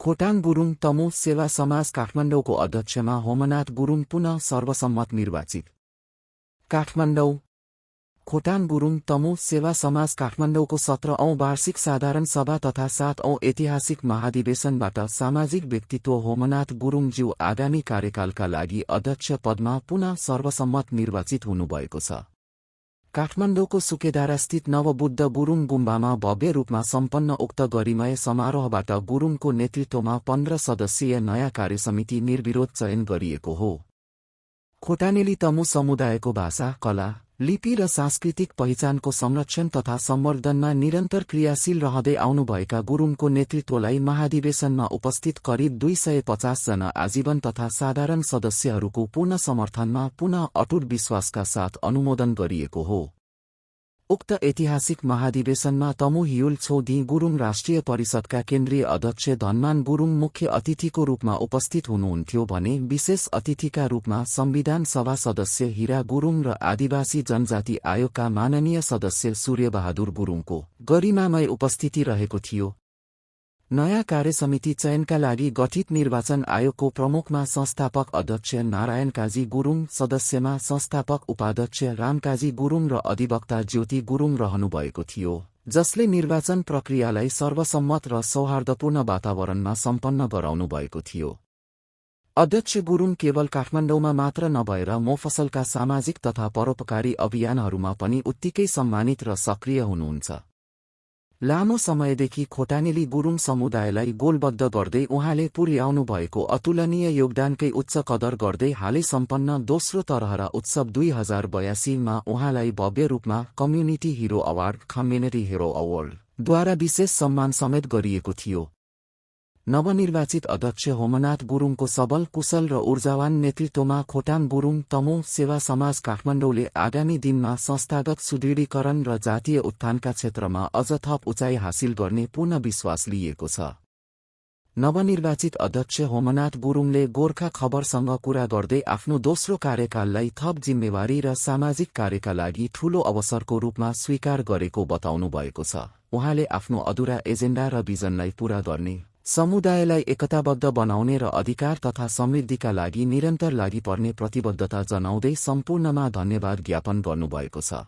खोटाङ गुरुङ तमु सेवा समाज काठमाडौँको अध्यक्षमा होमनाथ गुरुङ पुनः सर्वसम्मत निर्वाचित। काठमाडौँ। खोटाङ गुरुङ तमु सेवा समाज काठमाडौँको 17औं वार्षिक साधारण सभा तथा 7औं ऐतिहासिक महाधिवेशनबाट सामाजिक व्यक्तित्व होमनाथ गुरुङज्यू आगामी कार्यकालका लागि अध्यक्ष पदमा पुनः सर्वसम्मत निर्वाचित हुनुभएको छ। काठमाडौँको सुकेदारास्थित नवबुद्ध गुरुङ गुम्बामा भव्य रूपमा सम्पन्न उक्त गरिमय समारोहबाट गुरुङको नेतृत्वमा 15 सदस्यीय नयाँ कार्यसमिति निर्विरोध चयन गरिएको हो। खोटानेली तमु समुदायको भाषा, कला, लिपि र सांस्कृतिक पहिचानको संरक्षण तथा सम्वर्धनमा निरन्तर क्रियाशील रहँदै आउनुभएका गुरुङको नेतृत्वलाई महाधिवेशनमा उपस्थित करिब 250 जना आजीवन तथा साधारण सदस्यहरूको पूर्ण समर्थनमा पुनः अटूट विश्वासका साथ अनुमोदन गरिएको हो। उक्त ऐतिहासिक महाधिवेशनमा तमु हियुल छोदी गुरुङ राष्ट्रिय परिषदका केन्द्रीय अध्यक्ष धनमान गुरुङ मुख्य अतिथिको रूपमा उपस्थित हुनुहुन्थ्यो भने विशेष अतिथिका रूपमा संविधान सभा सदस्य हीरा गुरुङ र आदिवासी जनजाति आयोगका माननीय सदस्य सूर्यबहादुर गुरुङको गरिमामय उपस्थिति रहेको थियो। नयाँ कार्यसमिति चयनका लागि गठित निर्वाचन आयोगको प्रमुखमा संस्थापक अध्यक्ष नारायण काजी गुरुङ, सदस्यमा संस्थापक उपाध्यक्ष रामकाजी गुरुङ र अधिवक्ता ज्योति गुरुङ रहनुभएको थियो, जसले निर्वाचन प्रक्रियालाई सर्वसम्मत र सौहार्दपूर्ण वातावरणमा सम्पन्न गराउनुभएको थियो। अध्यक्ष गुरुङ केवल काठमाडौँमा मात्र नभएर मोफसलका सामाजिक तथा परोपकारी अभियानहरूमा पनि उत्तिकै सम्मानित र सक्रिय हुनुहुन्छ। लामो समयदेखि खोटानेली गुरुङ समुदायलाई गोलबद्ध गर्दै उहाँले पुर्याउनु भएको अतुलनीय योगदानकै उच्च कदर गर्दै हालै सम्पन्न दोस्रो तरहरा उत्सव 2082 मा उहाँलाई भव्य रूपमा community hero award, community hero award द्वारा विशेष सम्मान समेत गरिएको थियो। नवनिर्वाचित अध्यक्ष होमनाथ गुरुङको सबल, कुशल र ऊर्जावान नेतृत्वमा खोटाङ गुरुङ तमु सेवा समाज काठमाडौँले आगामी दिनमा संस्थागत सुदृढीकरण र जातीय उत्थानका क्षेत्रमा अझ थप उचाइ हासिल गर्ने पूर्ण विश्वास लिएको छ। नवनिर्वाचित अध्यक्ष होमनाथ गुरुङले गोर्खा खबरसँग कुरा गर्दै आफ्नो दोस्रो कार्यकाललाई थप जिम्मेवारी र सामाजिक कार्यका लागि ठूलो अवसरको रूपमा स्वीकार गरेको बताउनु भएको छ। उहाँले आफ्नो अधुरा एजेन्डा र भिजनलाई पूरा गर्ने, समुदायलाई एकताबद्ध बनाउने र अधिकार तथा समृद्धिका लागि निरन्तर लागिपर्ने प्रतिबद्धता जनाउँदै सम्पूर्णमा धन्यवाद ज्ञापन गर्नुभएको छ।